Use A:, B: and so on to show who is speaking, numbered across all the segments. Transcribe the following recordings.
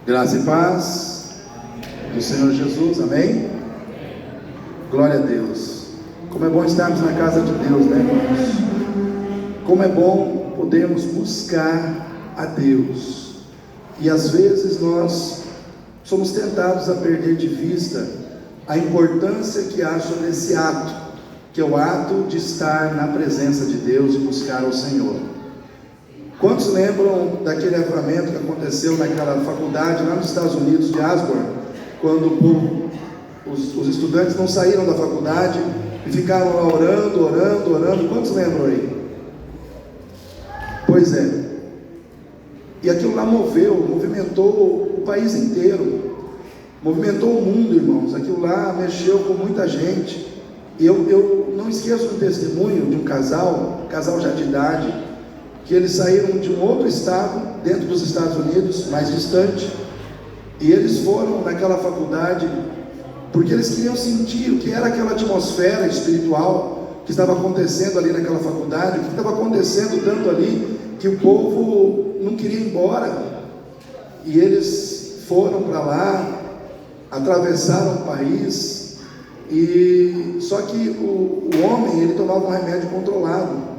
A: Graça e paz do Senhor Jesus, amém? Glória a Deus. Como é bom estarmos na casa de Deus, né, irmãos? Como é bom podermos buscar a Deus. E às vezes nós somos tentados a perder de vista a importância que há sobre esse ato, que é o ato de estar na presença de Deus e buscar o Senhor. Quantos lembram daquele avivamento que aconteceu naquela faculdade lá nos Estados Unidos de Asbury, quando os estudantes não saíram da faculdade e ficaram lá orando? Quantos lembram aí? Pois é. E aquilo lá movimentou o país inteiro, movimentou o mundo, irmãos. Aquilo lá mexeu com muita gente. E eu não esqueço um testemunho de um casal já de idade, que eles saíram de um outro estado, dentro dos Estados Unidos, mais distante, e eles foram naquela faculdade, porque eles queriam sentir o que era aquela atmosfera espiritual que estava acontecendo ali naquela faculdade, o que estava acontecendo tanto ali, que o povo não queria ir embora, e eles foram para lá, atravessaram o país, e só que o homem, ele tomava um remédio controlado,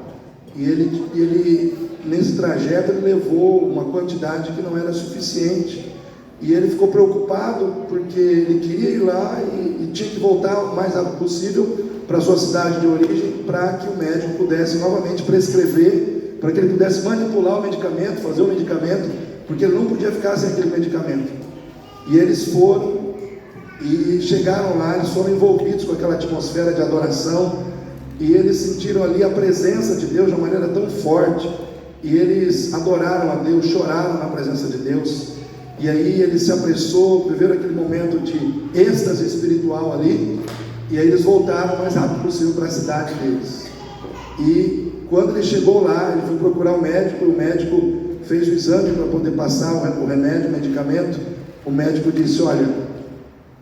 A: e ele nesse trajeto ele levou uma quantidade que não era suficiente, e ele ficou preocupado porque ele queria ir lá e tinha que voltar o mais rápido possível para a sua cidade de origem, para que o médico pudesse novamente prescrever, para que ele pudesse manipular o medicamento, fazer o medicamento, porque ele não podia ficar sem aquele medicamento. E eles foram e chegaram lá, eles foram envolvidos com aquela atmosfera de adoração, e eles sentiram ali a presença de Deus de uma maneira tão forte, e eles adoraram a Deus, choraram na presença de Deus, e aí ele se apressou, viveram aquele momento de êxtase espiritual ali, e aí eles voltaram o mais rápido possível para a cidade deles. E quando ele chegou lá, ele foi procurar o médico fez o exame para poder passar o remédio, o medicamento. O médico disse: olha,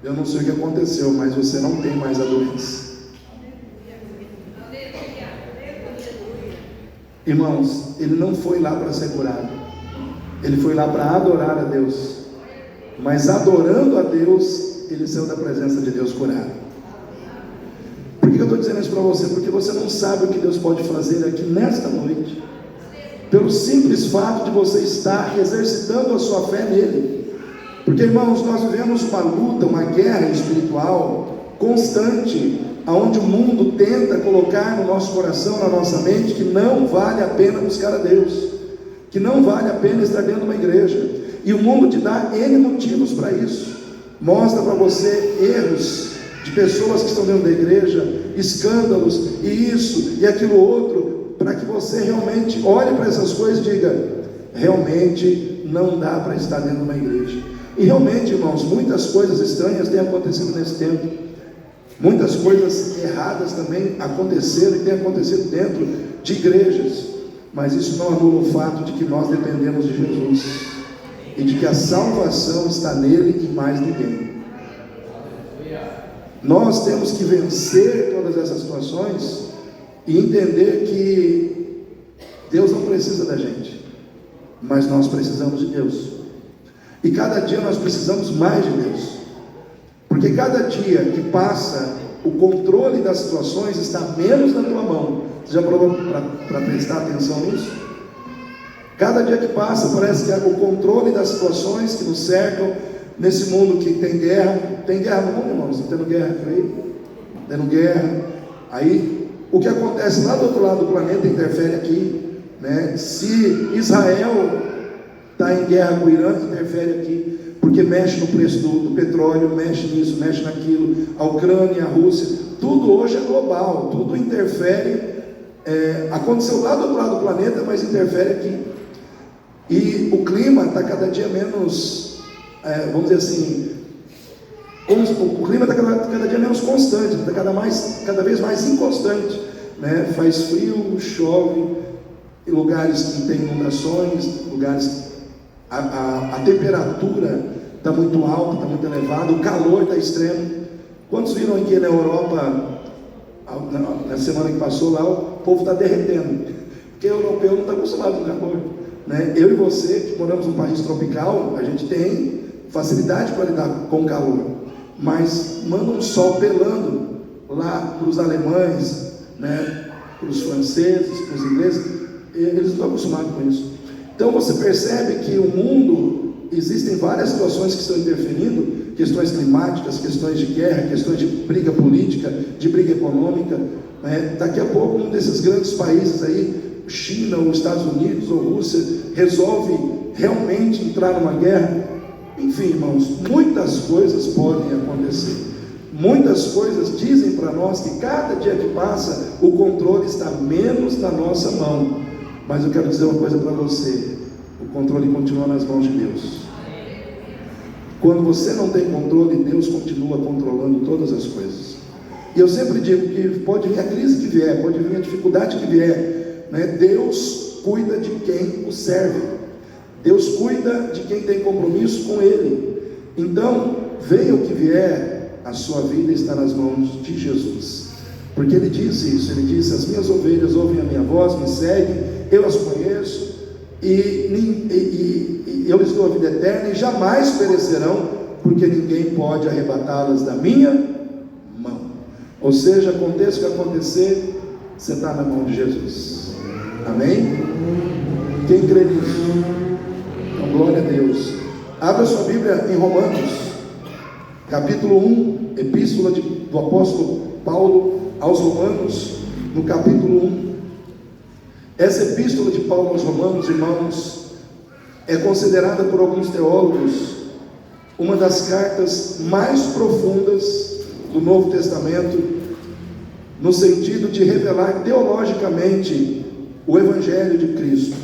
A: eu não sei o que aconteceu, mas você não tem mais a doença. Irmãos, ele não foi lá para ser curado, ele foi lá para adorar a Deus, mas adorando a Deus, ele saiu da presença de Deus curado. Por que eu estou dizendo isso para você? Porque você não sabe o que Deus pode fazer aqui nesta noite, pelo simples fato de você estar exercitando a sua fé nele. Porque, irmãos, nós vivemos uma luta, uma guerra espiritual constante, aonde o mundo tenta colocar no nosso coração, na nossa mente, que não vale a pena buscar a Deus, que não vale a pena estar dentro de uma igreja, e o mundo te dá N motivos para isso, mostra para você erros de pessoas que estão dentro da igreja, escândalos, e isso, e aquilo outro, para que você realmente olhe para essas coisas e diga: realmente não dá para estar dentro de uma igreja. E realmente, irmãos, muitas coisas estranhas têm acontecido nesse tempo. Muitas coisas erradas também aconteceram e têm acontecido dentro de igrejas, mas isso não anula o fato de que nós dependemos de Jesus e de que a salvação está nele e mais ninguém. Nós temos que vencer todas essas situações e entender que Deus não precisa da gente, mas nós precisamos de Deus, e cada dia nós precisamos mais de Deus. Porque cada dia que passa, o controle das situações está menos na tua mão. Você já provou para prestar atenção nisso? Cada dia que passa, parece que o controle das situações que nos cercam, nesse mundo que tem guerra no mundo, irmãos, está tendo guerra aí? Tendo guerra. Aí, o que acontece lá do outro lado do planeta interfere aqui, né? Se Israel está em guerra com o Irã, interfere aqui, porque mexe no preço do petróleo, mexe nisso, mexe naquilo. A Ucrânia, a Rússia, tudo hoje é global, tudo interfere. Aconteceu lá do outro lado do planeta, mas interfere aqui. E o clima está cada dia menos, vamos dizer assim, o clima está cada dia menos constante, está cada vez mais inconstante, né? Faz frio, chove, em lugares que tem inundações, lugares a temperatura está muito alta, está muito elevada, o calor está extremo. Quantos viram aqui na Europa, na semana que passou lá, o povo está derretendo, porque o europeu não está acostumado com calor, né? Eu e você, que moramos num país tropical, a gente tem facilidade para lidar com o calor, mas manda um sol pelando lá para os alemães, né, para os franceses, para os ingleses, eles não estão acostumados com isso. Então você percebe que o mundo, existem várias situações que estão interferindo, questões climáticas, questões de guerra, questões de briga política, de briga econômica, né? Daqui a pouco um desses grandes países aí, China, ou Estados Unidos, ou Rússia, resolve realmente entrar numa guerra. Enfim, irmãos, muitas coisas podem acontecer. Muitas coisas dizem para nós que cada dia que passa, o controle está menos na nossa mão. Mas eu quero dizer uma coisa para você: o controle continua nas mãos de Deus. Quando você não tem controle, Deus continua controlando todas as coisas. E eu sempre digo que pode vir a crise que vier, pode vir a dificuldade que vier, né? Deus cuida de quem o serve. Deus cuida de quem tem compromisso com Ele. Então, venha o que vier, a sua vida está nas mãos de Jesus. Porque Ele disse isso, Ele disse: as minhas ovelhas ouvem a minha voz, me seguem, eu as conheço, e eu lhes dou a vida eterna, e jamais perecerão, porque ninguém pode arrebatá-las da minha mão. Ou seja, aconteça o que acontecer, você está na mão de Jesus. Amém? Quem crê nisso? Então, glória a Deus. Abra sua Bíblia em Romanos, capítulo 1, epístola do apóstolo Paulo aos Romanos, no capítulo 1. Essa epístola de Paulo aos Romanos, irmãos, é considerada por alguns teólogos uma das cartas mais profundas do Novo Testamento, no sentido de revelar teologicamente o Evangelho de Cristo,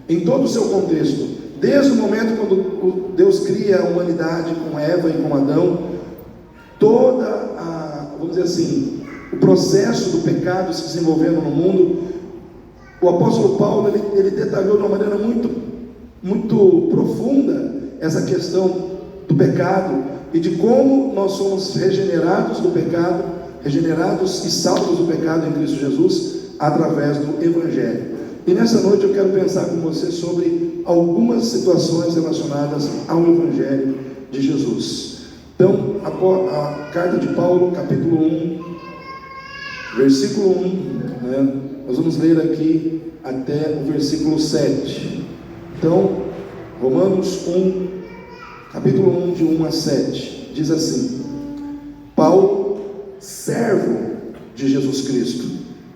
A: em todo o seu contexto, desde o momento quando Deus cria a humanidade com Eva e com Adão, vamos dizer assim, o processo do pecado se desenvolvendo no mundo. O apóstolo Paulo, ele detalhou de uma maneira muito profunda essa questão do pecado e de como nós somos regenerados do pecado, regenerados e salvos do pecado em Cristo Jesus, através do Evangelho. E nessa noite eu quero pensar com você sobre algumas situações relacionadas ao Evangelho de Jesus. Então, a carta de Paulo, capítulo 1, versículo 1, né? Nós vamos ler aqui até o versículo 7. Então, Romanos 1, capítulo 1, de 1 a 7, diz assim: Paulo, servo de Jesus Cristo,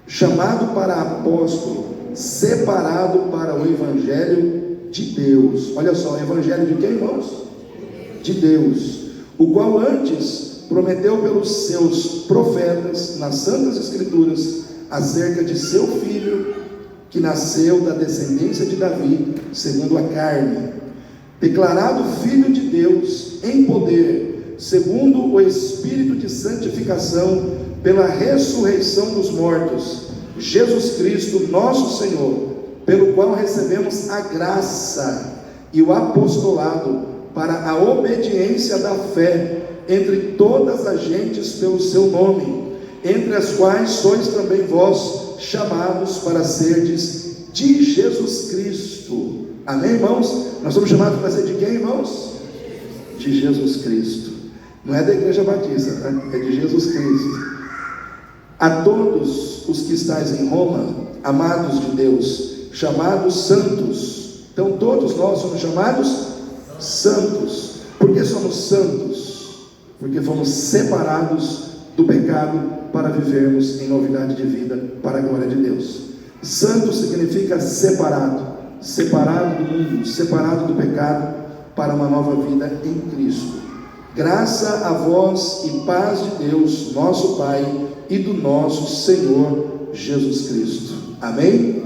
A: chamado para apóstolo, separado para o Evangelho de Deus. Olha só, Evangelho de quem, irmãos? De Deus, o qual antes prometeu pelos seus profetas nas Santas Escrituras acerca de seu filho, que nasceu da descendência de Davi, segundo a carne, declarado Filho de Deus em poder, segundo o Espírito de santificação, pela ressurreição dos mortos, Jesus Cristo nosso Senhor, pelo qual recebemos a graça e o apostolado para a obediência da fé entre todas as gentes pelo seu nome, entre as quais sois também vós chamados para serdes de Jesus Cristo. Amém, irmãos? Nós somos chamados para ser de quem, irmãos? De Jesus Cristo. Não é da Igreja Batista, tá? É de Jesus Cristo. A todos os que estáis em Roma, amados de Deus, chamados santos. Então todos nós somos chamados santos. Por que somos santos? Porque fomos separados do pecado para vivermos em novidade de vida para a glória de Deus. Santo significa separado, separado do mundo, separado do pecado para uma nova vida em Cristo. Graça a vós e paz de Deus, nosso Pai, e do nosso Senhor Jesus Cristo. Amém?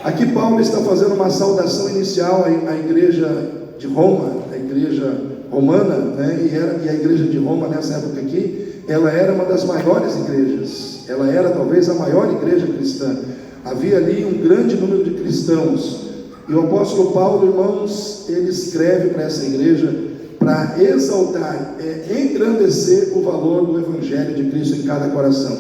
A: Aqui Paulo está fazendo uma saudação inicial à igreja de Roma, a igreja romana, né? E a igreja de Roma nessa época aqui, ela era uma das maiores igrejas, ela era talvez a maior igreja cristã. Havia ali um grande número de cristãos, e o apóstolo Paulo, irmãos, ele escreve para essa igreja para exaltar, engrandecer o valor do Evangelho de Cristo em cada coração.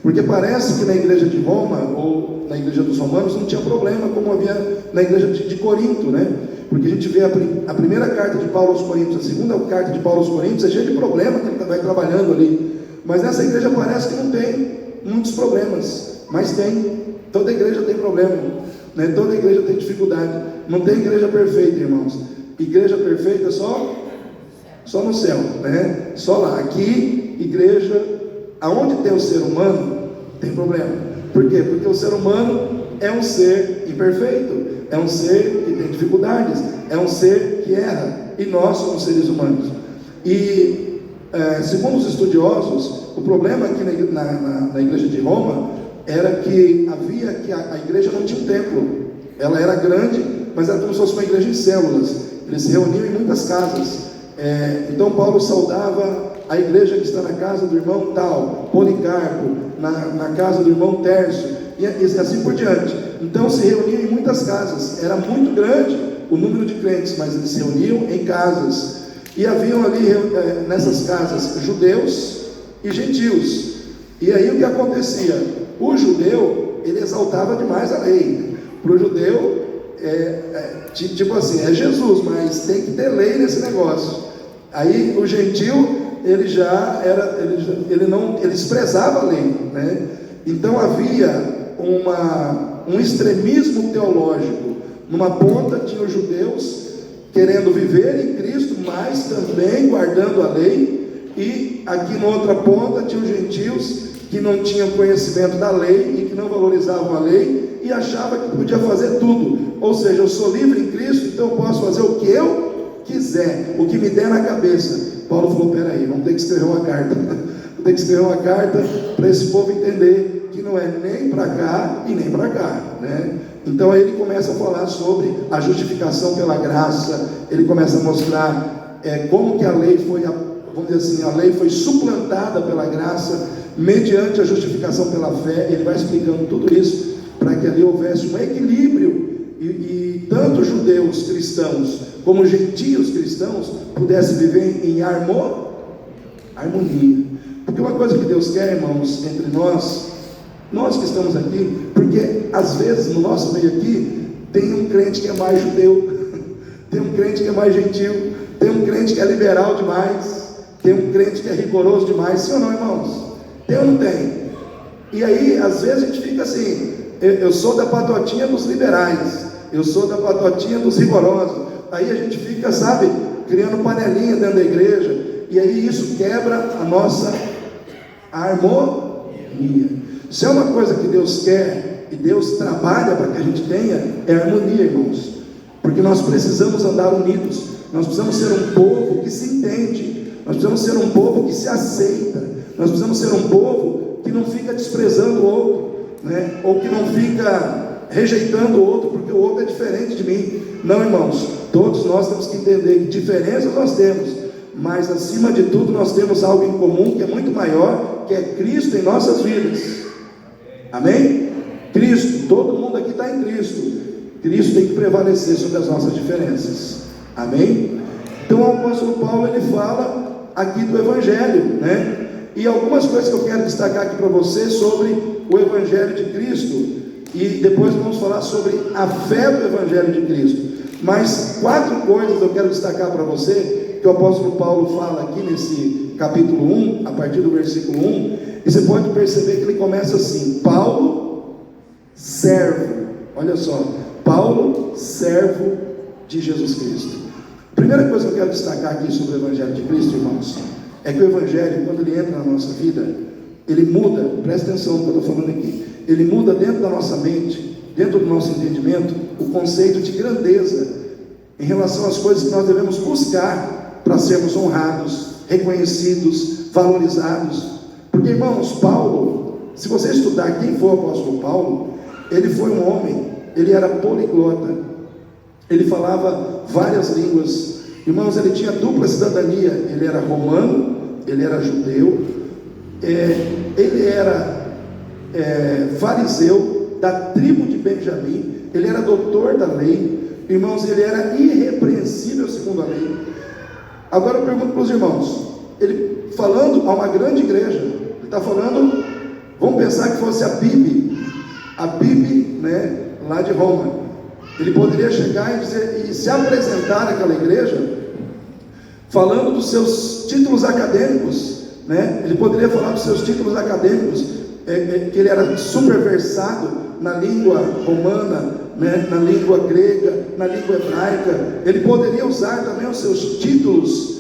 A: Porque parece que na igreja de Roma, ou na igreja dos romanos, não tinha problema, como havia na igreja de Corinto, né? Porque a gente vê a primeira carta de Paulo aos Coríntios, a segunda carta de Paulo aos Coríntios, é cheia de problema que ele vai trabalhando ali. Mas nessa igreja parece que não tem muitos problemas, mas tem. Toda igreja tem problema, né? Toda igreja tem dificuldade. Não tem igreja perfeita, irmãos. Igreja perfeita só no céu, né? Só lá. Aqui, igreja, aonde tem o ser humano, tem problema. Por quê? Porque o ser humano é um ser imperfeito, é um ser que tem dificuldades, é um ser que erra, e nós somos seres humanos. E segundo os estudiosos, o problema aqui na igreja de Roma era que a igreja não tinha um templo. Ela era grande, mas era como se fosse uma igreja em células. Eles se reuniam em muitas casas. Então Paulo saudava a igreja que está na casa do irmão tal, Policarpo, na casa do irmão Tércio, e assim por diante. Então se reuniam em muitas casas. Era muito grande o número de crentes, mas eles se reuniam em casas. E haviam ali nessas casas judeus e gentios. E aí o que acontecia? O judeu, ele exaltava demais a lei. Para o judeu, tipo assim, é Jesus, mas tem que ter lei nesse negócio. Aí o gentil, ele desprezava a lei, né? Então havia um extremismo teológico. Numa ponta tinha os judeus querendo viver em Cristo, mas também guardando a lei, e aqui na outra ponta tinha os gentios que não tinham conhecimento da lei e que não valorizavam a lei e achavam que podia fazer tudo. Ou seja, eu sou livre em Cristo, então eu posso fazer o que eu quiser, o que me der na cabeça. Paulo falou: peraí, vamos ter que escrever uma carta. Vamos ter que escrever uma carta para esse povo entender que não é nem para cá e nem para cá, né? Então aí ele começa a falar sobre a justificação pela graça. Ele começa a mostrar como que a lei foi, vamos dizer assim, a lei foi suplantada pela graça mediante a justificação pela fé. Ele vai explicando tudo isso para que ali houvesse um equilíbrio e tanto judeus cristãos como gentios cristãos pudessem viver em harmonia. Porque uma coisa que Deus quer, irmãos, entre nós que estamos aqui, porque às vezes no nosso meio aqui tem um crente que é mais judeu, tem um crente que é mais gentil, tem um crente que é liberal demais, tem um crente que é rigoroso demais. Sim ou não, irmãos? Tem ou não tem? E aí às vezes a gente fica assim: eu sou da patotinha dos liberais, eu sou da patotinha dos rigorosos. Aí a gente fica, sabe, criando panelinha dentro da igreja, e aí isso quebra a nossa harmonia. Se é uma coisa que Deus quer e Deus trabalha para que a gente tenha, é harmonia, irmãos. Porque nós precisamos andar unidos. Nós precisamos ser um povo que se entende. Nós precisamos ser um povo que se aceita. Nós precisamos ser um povo que não fica desprezando o outro, né? Ou que não fica rejeitando o outro porque o outro é diferente de mim. Não, irmãos, todos nós temos que entender que diferenças nós temos, mas acima de tudo nós temos algo em comum que é muito maior, que é Cristo em nossas vidas. Amém? Cristo, todo mundo aqui está em Cristo. Cristo tem que prevalecer sobre as nossas diferenças. Amém? Então o apóstolo Paulo, ele fala aqui do Evangelho, né? E algumas coisas que eu quero destacar aqui para você sobre o Evangelho de Cristo, e depois vamos falar sobre a fé do Evangelho de Cristo. Mas 4 coisas eu quero destacar para você, que o apóstolo Paulo fala aqui nesse capítulo 1, a partir do versículo 1, e você pode perceber que ele começa assim: Paulo, servo. Olha só, Paulo, servo de Jesus Cristo. A primeira coisa que eu quero destacar aqui sobre o Evangelho de Cristo, irmãos, é que o Evangelho, quando ele entra na nossa vida, ele muda, presta atenção no que eu estou falando aqui, ele muda dentro da nossa mente, dentro do nosso entendimento, o conceito de grandeza em relação às coisas que nós devemos buscar para sermos honrados, reconhecidos, valorizados. Porque, irmãos, Paulo, se você estudar quem foi o apóstolo Paulo, ele foi um homem, ele era poliglota, ele falava várias línguas. Irmãos, ele tinha dupla cidadania, ele era romano, ele era judeu, ele era fariseu da tribo de Benjamim, ele era doutor da lei. Irmãos, ele era irrepreensível segundo a lei. Agora eu pergunto para os irmãos, ele falando a uma grande igreja, ele está falando Vamos pensar que fosse a Bibi, né, lá de Roma. Ele poderia chegar e se apresentar àquela igreja falando dos seus títulos acadêmicos, né? Ele poderia falar dos seus títulos acadêmicos, que ele era super versado na língua romana, né? Na língua grega, na língua hebraica. Ele poderia usar também os seus títulos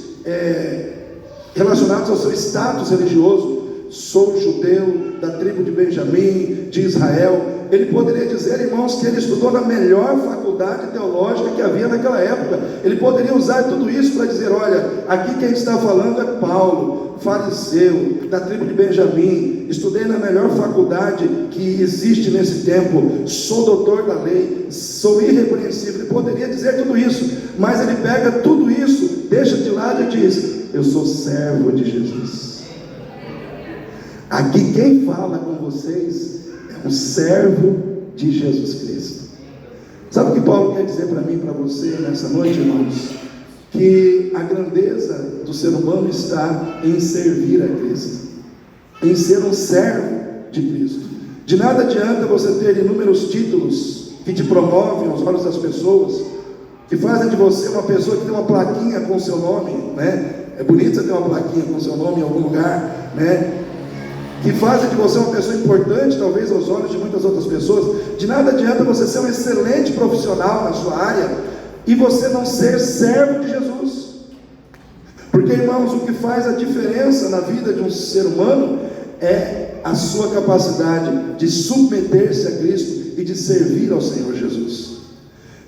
A: relacionados ao seu status religioso. Sou judeu da tribo de Benjamim, de Israel. Ele poderia dizer, irmãos, que ele estudou na melhor faculdade teológica que havia naquela época. Ele poderia usar tudo isso para dizer, olha, aqui quem está falando é Paulo, fariseu, da tribo de Benjamim, estudei na melhor faculdade que existe nesse tempo, sou doutor da lei, sou irrepreensível. Ele poderia dizer tudo isso, mas ele pega tudo isso, deixa de lado e diz, eu sou servo de Jesus. Aqui quem fala com vocês é um servo de Jesus Cristo. Sabe o que Paulo quer dizer para mim e para você nessa noite, irmãos? Que a grandeza do ser humano está em servir a Cristo, em ser um servo de Cristo. De nada adianta você ter inúmeros títulos que te promovem aos olhos das pessoas, que fazem de você uma pessoa que tem uma plaquinha com seu nome, né? É bonito você ter uma plaquinha com seu nome em algum lugar, né? Que fazem de você uma pessoa importante, talvez aos olhos de muitas outras pessoas. De nada adianta você ser um excelente profissional na sua área e você não ser servo de Jesus. Porque, irmãos, o que faz a diferença na vida de um ser humano é a sua capacidade de submeter-se a Cristo e de servir ao Senhor Jesus.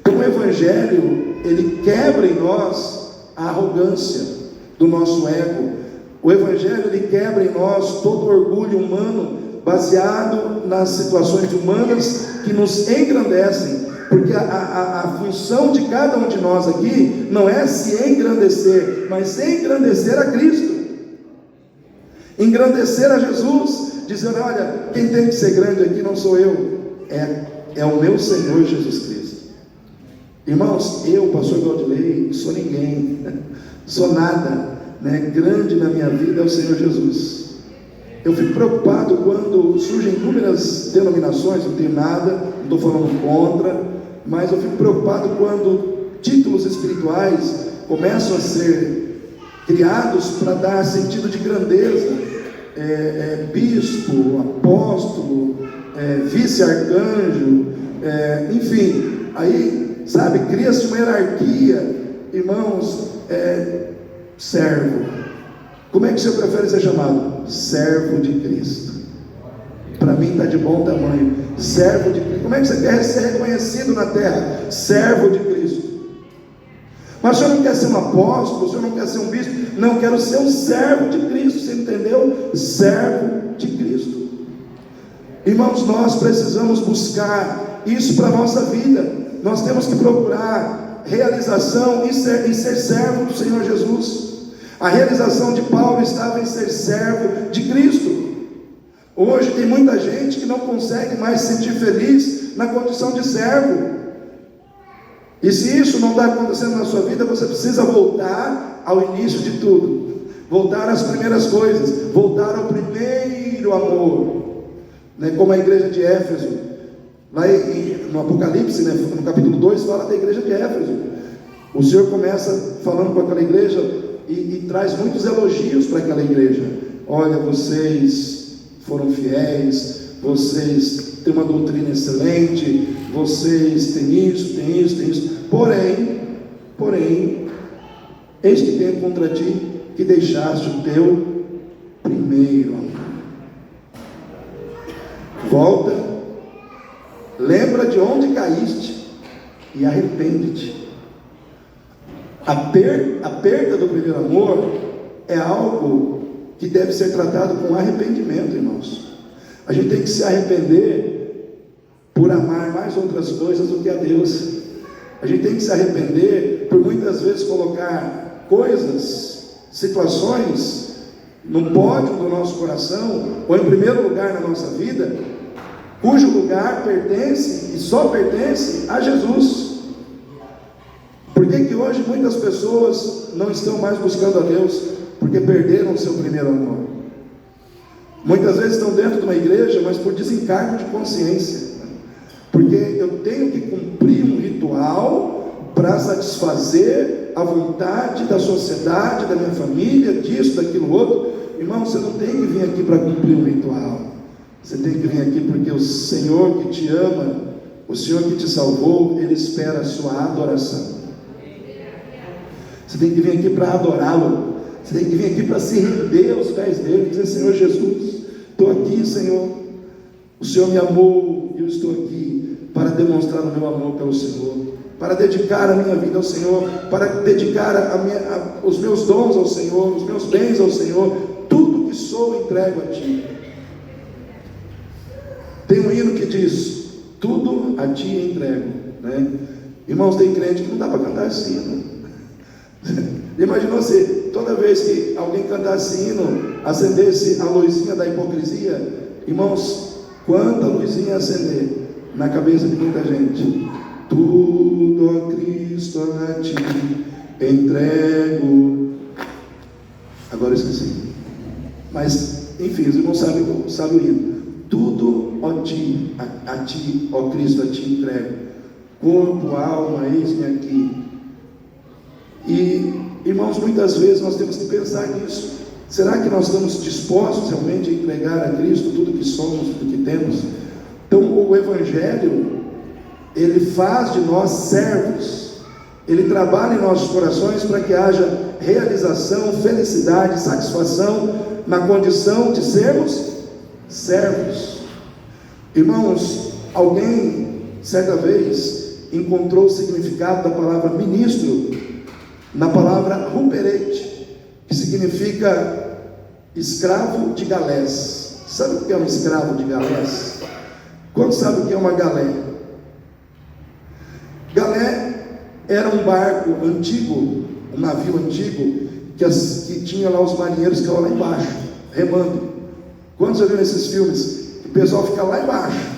A: Então o Evangelho, ele quebra em nós a arrogância do nosso ego. O Evangelho, ele quebra em nós todo orgulho humano, baseado nas situações humanas que nos engrandecem, porque a função de cada um de nós aqui não é se engrandecer, mas engrandecer a Cristo, engrandecer a Jesus, dizendo, olha, quem tem que ser grande aqui não sou eu, é o meu Senhor Jesus Cristo. Irmãos, eu, pastor Galdilei, sou ninguém, sou nada, né? Grande na minha vida é o Senhor Jesus. Eu fico preocupado quando surgem inúmeras denominações, não tenho nada, não estou falando contra, mas eu fico preocupado quando títulos espirituais começam a ser criados para dar sentido de grandeza, bispo, apóstolo, vice-arcanjo, enfim, aí, sabe, cria-se uma hierarquia, irmãos, servo. Como é que você prefere ser chamado? Servo de Cristo. Para mim está de bom tamanho. Servo de Cristo. Como é que você quer ser reconhecido na terra? Servo de Cristo. Mas o senhor não quer ser um apóstolo? O senhor não quer ser um bispo? Não, quero ser um servo de Cristo. Você entendeu? Servo de Cristo. Irmãos, nós precisamos buscar isso para a nossa vida. Nós temos que procurar realização em ser servo do Senhor Jesus. A realização de Paulo estava em ser servo de Cristo. Hoje tem muita gente que não consegue mais se sentir feliz na condição de servo. E se isso não está acontecendo na sua vida, você precisa voltar ao início de tudo, voltar às primeiras coisas, voltar ao primeiro amor, né? Como a igreja de Éfeso, lá no Apocalipse, né? No capítulo 2, fala da igreja de Éfeso. O Senhor começa falando com aquela igreja e traz muitos elogios para aquela igreja. Olha, vocês foram fiéis, vocês têm uma doutrina excelente, vocês têm isso, têm isso, têm isso. Porém, eis que tenho contra ti que deixaste o teu primeiro amor. Volta, lembra de onde caíste e arrepende-te. A perda do primeiro amor é algo que deve ser tratado com arrependimento, irmãos. A gente tem que se arrepender por amar mais outras coisas do que a Deus. A gente tem que se arrepender por muitas vezes colocar coisas, situações no pódio do nosso coração, ou em primeiro lugar na nossa vida, cujo lugar pertence e só pertence a Jesus. Por que hoje muitas pessoas não estão mais buscando a Deus? Porque perderam o seu primeiro amor. Muitas vezes estão dentro de uma igreja, mas por desencargo de consciência, porque eu tenho que cumprir um ritual para satisfazer a vontade da sociedade, da minha família, disso, daquilo outro. Irmão, você não tem que vir aqui para cumprir um ritual, você tem que vir aqui porque o Senhor que te ama, o Senhor que te salvou, Ele espera a sua adoração. Você tem que vir aqui para adorá-lo, você tem que vir aqui para se render aos pés dele, dizer: Senhor Jesus, estou aqui, Senhor, o Senhor me amou, e eu estou aqui para demonstrar o meu amor pelo Senhor, para dedicar a minha vida ao Senhor, para dedicar os meus dons ao Senhor, os meus bens ao Senhor, tudo que sou entrego a Ti. Tem um hino que diz: tudo a Ti entrego, né? Irmãos, tem crente que não dá para cantar esse hino. Imaginou se toda vez que alguém cantasse hino, acendesse a luzinha da hipocrisia? Irmãos, quanta luzinha ia acender na cabeça de muita gente. Tudo a Cristo a Ti entrego. Agora eu esqueci. Mas, enfim, os irmãos sabem o hino. Tudo a Ti, ó Cristo, a Ti entrego. Corpo, alma, eis-me aqui. E, irmãos, muitas vezes nós temos que pensar nisso. Será que nós estamos dispostos realmente a entregar a Cristo tudo que somos, tudo que temos? Então, o Evangelho, ele faz de nós servos, ele trabalha em nossos corações para que haja realização, felicidade, satisfação na condição de sermos servos. Irmãos, alguém certa vez encontrou o significado da palavra ministro na palavra ruperete, que significa escravo de galés. Sabe o que é um escravo de galés? Quantos sabem o que é uma galé? Galé era um barco antigo, um navio antigo, que tinha lá os marinheiros que estavam lá embaixo, remando. Quantos já viram esses filmes? O pessoal fica lá embaixo,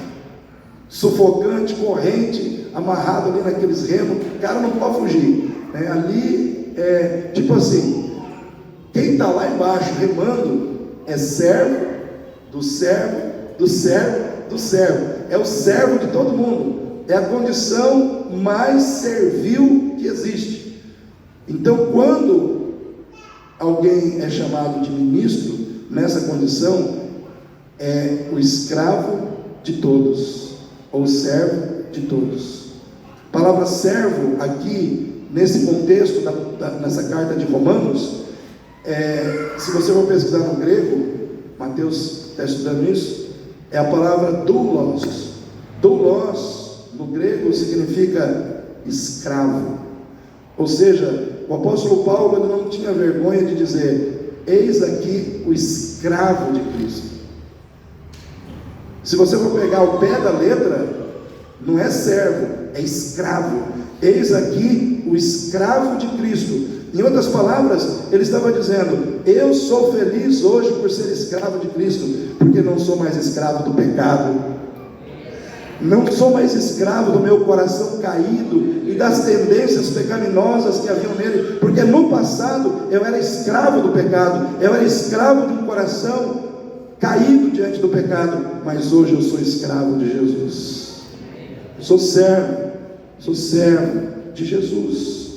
A: sufocante, corrente, amarrado ali naqueles remos, o cara não pode fugir. Ali é tipo assim: quem está lá embaixo remando é servo do servo, do servo, do servo. É o servo de todo mundo, é a condição mais servil que existe. Então, quando alguém é chamado de ministro, nessa condição, é o escravo de todos, ou servo de todos. A palavra servo aqui, nesse contexto, nessa carta de Romanos, se você for pesquisar no grego, Mateus está estudando isso, é a palavra doulos. Doulos, no grego, significa escravo. Ou seja, o apóstolo Paulo ele não tinha vergonha de dizer: eis aqui o escravo de Cristo. Se você for pegar o pé da letra, não é servo, é escravo. Eis aqui o escravo de Cristo. Em outras palavras, ele estava dizendo: eu sou feliz hoje por ser escravo de Cristo, porque não sou mais escravo do pecado, não sou mais escravo do meu coração caído e das tendências pecaminosas que haviam nele, porque no passado eu era escravo do pecado, eu era escravo de um coração caído diante do pecado, mas hoje eu sou escravo de Jesus, sou servo de Jesus.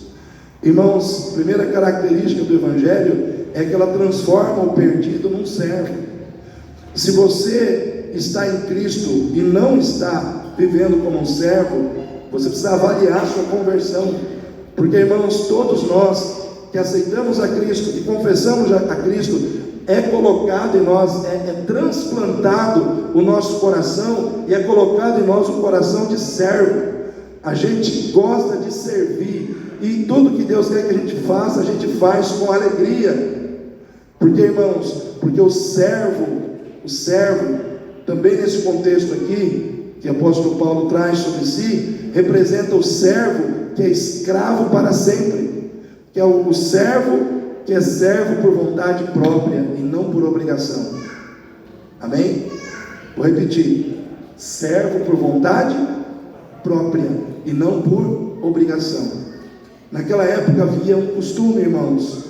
A: Irmãos, a primeira característica do Evangelho é que ela transforma o perdido num servo. Se você está em Cristo e não está vivendo como um servo, você precisa avaliar a sua conversão, porque, irmãos, todos nós que aceitamos a Cristo e confessamos a Cristo, é colocado em nós, é transplantado o nosso coração e é colocado em nós um coração de servo. A gente gosta de servir, e tudo que Deus quer que a gente faça, a gente faz com alegria. Porque, irmãos, porque o servo, também nesse contexto aqui, que o apóstolo Paulo traz sobre si, representa o servo que é escravo para sempre, que é o servo que é servo por vontade própria e não por obrigação. Amém? Vou repetir: servo por vontade própria e não por obrigação. Naquela época havia um costume, irmãos,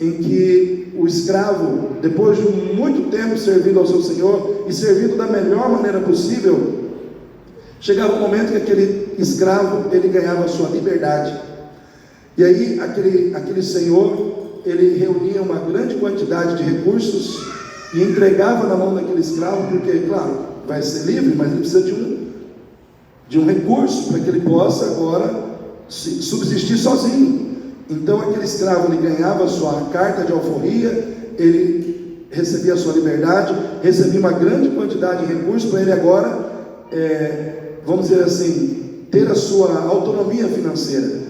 A: em que o escravo, depois de muito tempo servindo ao seu senhor e servindo da melhor maneira possível, chegava um momento que aquele escravo, ele ganhava a sua liberdade. E aí aquele senhor, ele reunia uma grande quantidade de recursos e entregava na mão daquele escravo, porque, claro, vai ser livre, mas ele precisa de um recurso para que ele possa agora subsistir sozinho. Então aquele escravo, ele ganhava a sua carta de alforria, ele recebia a sua liberdade, recebia uma grande quantidade de recursos para ele agora, vamos dizer assim, ter a sua autonomia financeira.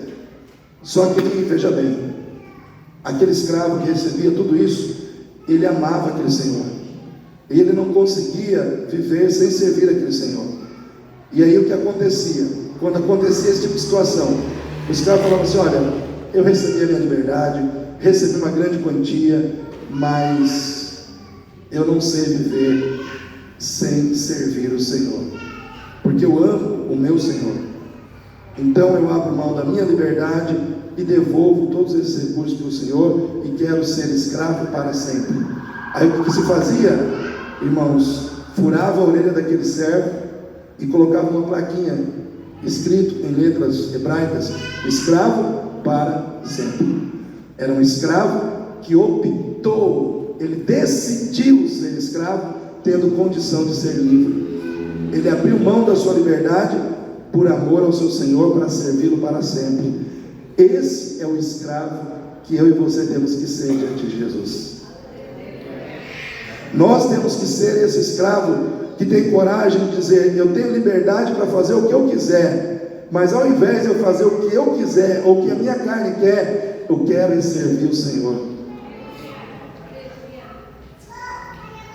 A: Só que, veja bem, aquele escravo que recebia tudo isso, ele amava aquele senhor, e ele não conseguia viver sem servir aquele senhor. E aí o que acontecia? Quando acontecia esse tipo de situação, o escravo falava assim: olha, eu recebi a minha liberdade, recebi uma grande quantia, mas eu não sei viver sem servir o Senhor, porque eu amo o meu Senhor. Então eu abro mão da minha liberdade e devolvo todos esses recursos para o Senhor e quero ser escravo para sempre. Aí o que se fazia, irmãos? Furava a orelha daquele servo e colocava uma plaquinha escrito em letras hebraicas: escravo para sempre. Era um escravo que optou, ele decidiu ser escravo, tendo condição de ser livre. Ele abriu mão da sua liberdade por amor ao seu Senhor, para servi-lo para sempre. Esse é o escravo que eu e você temos que ser diante de Jesus. Nós temos que ser esse escravo que tem coragem de dizer: eu tenho liberdade para fazer o que eu quiser, mas ao invés de eu fazer o que eu quiser, ou o que a minha carne quer, eu quero servir o Senhor.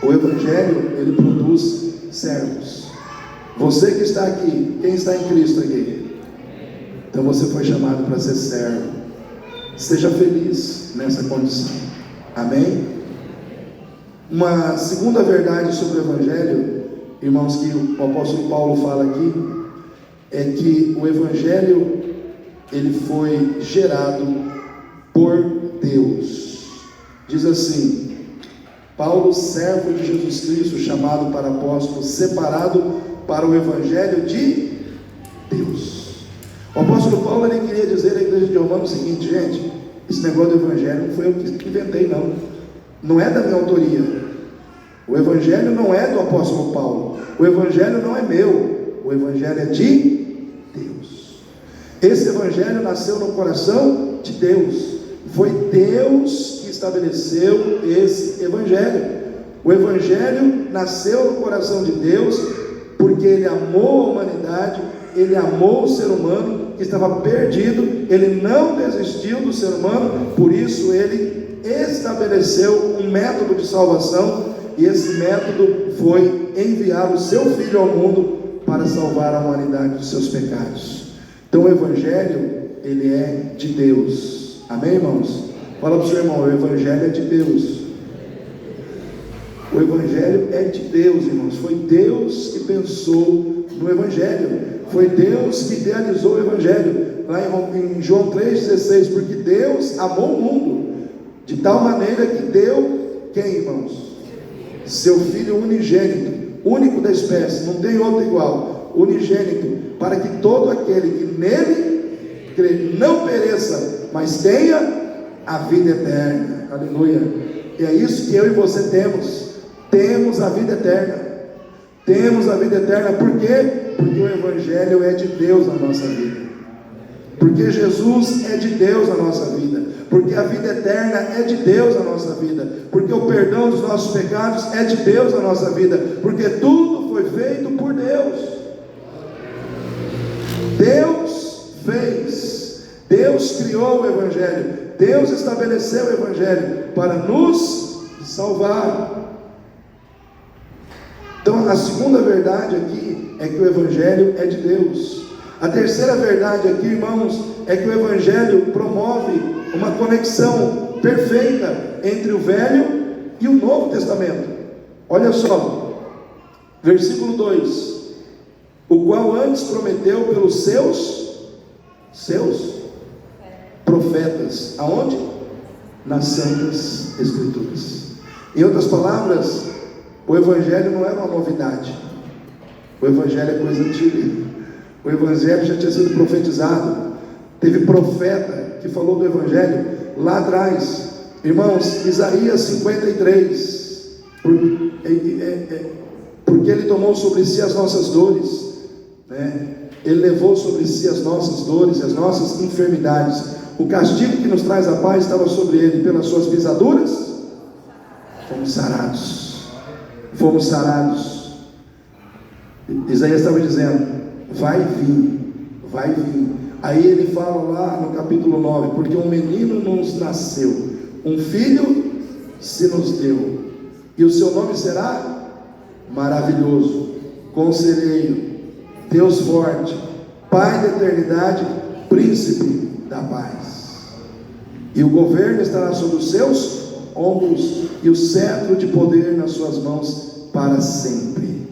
A: O Evangelho, ele produz servos. Você que está aqui, quem está em Cristo aqui? Então você foi chamado para ser servo. Seja feliz nessa condição. Amém? Uma segunda verdade sobre o Evangelho, irmãos, que o apóstolo Paulo fala aqui, é que o Evangelho, ele foi gerado por Deus. Diz assim: Paulo, servo de Jesus Cristo, chamado para apóstolo, separado para o Evangelho de Deus. O apóstolo Paulo, ele queria dizer à igreja de Romanos o seguinte: gente, esse negócio do Evangelho não foi eu que inventei, não é da minha autoria. O Evangelho não é do apóstolo Paulo, o Evangelho não é meu, o Evangelho é de Deus. Esse Evangelho nasceu no coração de Deus, foi Deus que estabeleceu esse Evangelho. O Evangelho nasceu no coração de Deus, porque Ele amou a humanidade, Ele amou o ser humano que estava perdido, Ele não desistiu do ser humano, por isso Ele estabeleceu um método de salvação, e esse método foi enviar o seu Filho ao mundo para salvar a humanidade dos seus pecados. Então o Evangelho, ele é de Deus. Amém, irmãos? Fala para o seu irmão: o Evangelho é de Deus. O Evangelho é de Deus, irmãos. Foi Deus que pensou no Evangelho, foi Deus que idealizou o Evangelho. Lá em João 3,16: porque Deus amou o mundo de tal maneira que deu, quem, irmãos? Seu Filho unigênito, único da espécie, não tem outro igual, unigênito, para que todo aquele que nele crê não pereça, mas tenha a vida eterna. Aleluia. E é isso que eu e você temos a vida eterna. Temos a vida eterna. Por quê? Porque o Evangelho é de Deus na nossa vida, porque Jesus é de Deus na nossa vida, porque a vida eterna é de Deus na nossa vida, porque o perdão dos nossos pecados é de Deus na nossa vida, porque tudo foi feito por Deus. Deus fez, Deus criou o Evangelho, Deus estabeleceu o Evangelho para nos salvar. Então a segunda verdade aqui é que o Evangelho é de Deus. A terceira verdade aqui, irmãos, é que o Evangelho promove uma conexão perfeita entre o Velho e o Novo Testamento. Olha só, versículo 2: o qual antes prometeu pelos seus profetas. Aonde? nas Santas Escrituras. Em outras palavras, o Evangelho não era uma novidade. O Evangelho é coisa antiga. O Evangelho já tinha sido profetizado. Teve profeta que falou do Evangelho lá atrás. Irmãos, Isaías 53, porque Ele tomou sobre si as nossas dores, né? Ele levou sobre si as nossas dores, as nossas enfermidades. O castigo que nos traz a paz estava sobre Ele, pelas suas pisaduras fomos sarados. Fomos sarados. Isaías estava dizendo: vai vir, vai vir. Aí ele fala lá no capítulo 9: porque um menino nos nasceu, um filho se nos deu, e o seu nome será Maravilhoso, Conselheiro, Deus Forte, Pai da Eternidade, Príncipe da Paz. E o governo estará sobre os seus ombros, e o cetro de poder nas suas mãos para sempre.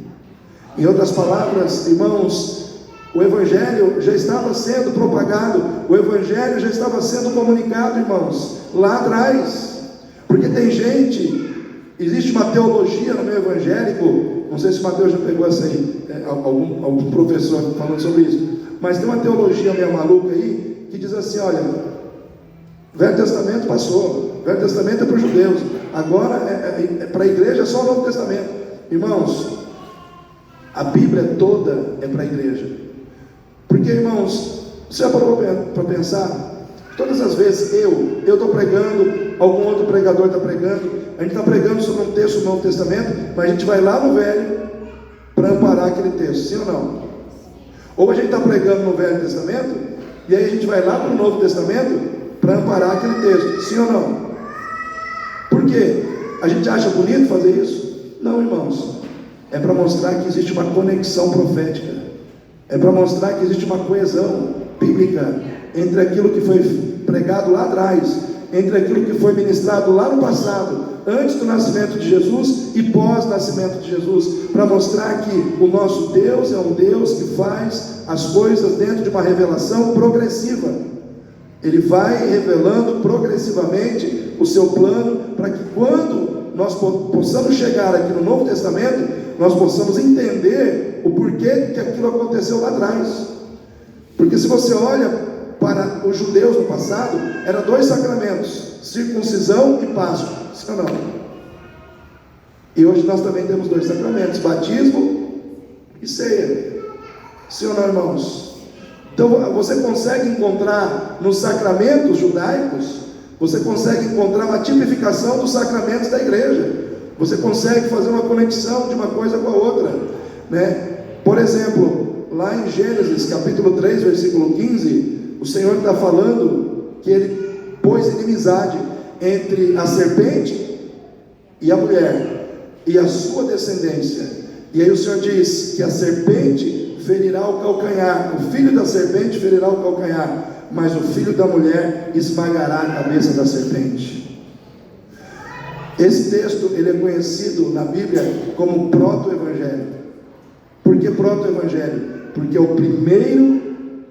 A: Em outras palavras, irmãos, o Evangelho já estava sendo propagado, o Evangelho já estava sendo comunicado, irmãos, lá atrás. Porque tem gente, existe uma teologia no meio evangélico, não sei se o Mateus já pegou essa aí, algum professor falando sobre isso, mas tem uma teologia meio maluca aí, que diz assim: olha, Velho Testamento passou, Velho Testamento é para os judeus, agora para a igreja é só o Novo Testamento. Irmãos, a Bíblia toda é para a igreja. Porque, irmãos, você já parou para pensar? Todas as vezes eu estou pregando, algum outro pregador está pregando, a gente está pregando sobre um texto do Novo Testamento, mas a gente vai lá no Velho para amparar aquele texto, sim ou não? Ou a gente está pregando no Velho Testamento, e aí a gente vai lá para o Novo Testamento para amparar aquele texto, sim ou não? Por quê? A gente acha bonito fazer isso? Não, irmãos. É para mostrar que existe uma conexão profética. É para mostrar que existe uma coesão bíblica entre aquilo que foi pregado lá atrás, entre aquilo que foi ministrado lá no passado, antes do nascimento de Jesus e pós-nascimento de Jesus, para mostrar que o nosso Deus é um Deus que faz as coisas dentro de uma revelação progressiva. Ele vai revelando progressivamente o seu plano, para que quando nós possamos chegar aqui no Novo Testamento, nós possamos entender o porquê que aquilo aconteceu lá atrás. Porque se você olha para os judeus no passado, eram 2 sacramentos: circuncisão e Páscoa, sim ou não? E hoje nós também temos 2 sacramentos: batismo e ceia, sim ou não, irmãos? Então você consegue encontrar nos sacramentos judaicos, você consegue encontrar uma tipificação dos sacramentos da igreja. Você consegue fazer uma conexão de uma coisa com a outra, né? Por exemplo, lá em Gênesis capítulo 3, versículo 15, o Senhor está falando que Ele pôs inimizade entre a serpente e a mulher, e a sua descendência. E aí o Senhor diz que a serpente ferirá o calcanhar, o filho da serpente ferirá o calcanhar, mas o filho da mulher esmagará a cabeça da serpente. Esse texto, ele é conhecido na Bíblia como proto-evangelho. Por que proto-evangelho? Porque é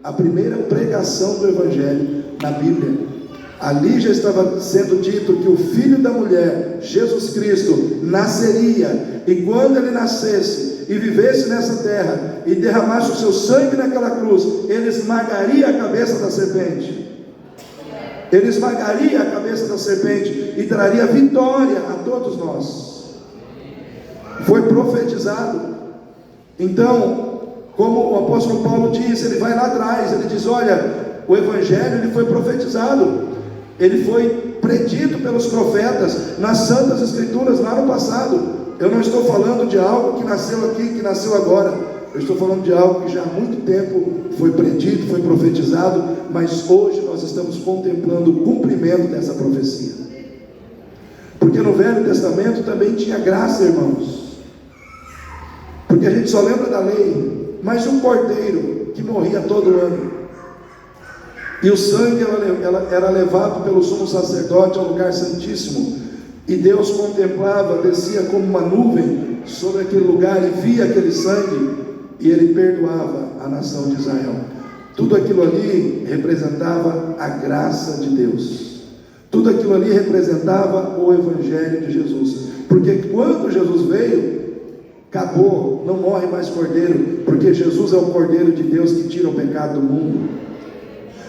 A: a primeira pregação do evangelho na Bíblia. Ali já estava sendo dito que o filho da mulher, Jesus Cristo, nasceria, e quando ele nascesse e vivesse nessa terra e derramasse o seu sangue naquela cruz, ele esmagaria a cabeça da serpente. Ele esmagaria a cabeça da serpente e traria vitória a todos nós. Foi profetizado. Então, como o apóstolo Paulo diz, ele vai lá atrás, ele diz: olha, o evangelho ele foi profetizado, ele foi predito pelos profetas nas Santas Escrituras lá no passado. Eu não estou falando de algo que nasceu aqui, que nasceu agora. Eu estou falando de algo que já há muito tempo foi predito, foi profetizado, mas hoje nós estamos contemplando o cumprimento dessa profecia. Porque no Velho Testamento também tinha graça, irmãos. Porque a gente só lembra da lei, mas um cordeiro que morria todo ano. E o sangue era levado pelo sumo sacerdote ao lugar santíssimo. E Deus contemplava, descia como uma nuvem sobre aquele lugar e via aquele sangue. E Ele perdoava a nação de Israel. Tudo aquilo ali representava a graça de Deus. Tudo aquilo ali representava o Evangelho de Jesus, porque quando Jesus veio, acabou, não morre mais cordeiro, porque Jesus é o Cordeiro de Deus que tira o pecado do mundo.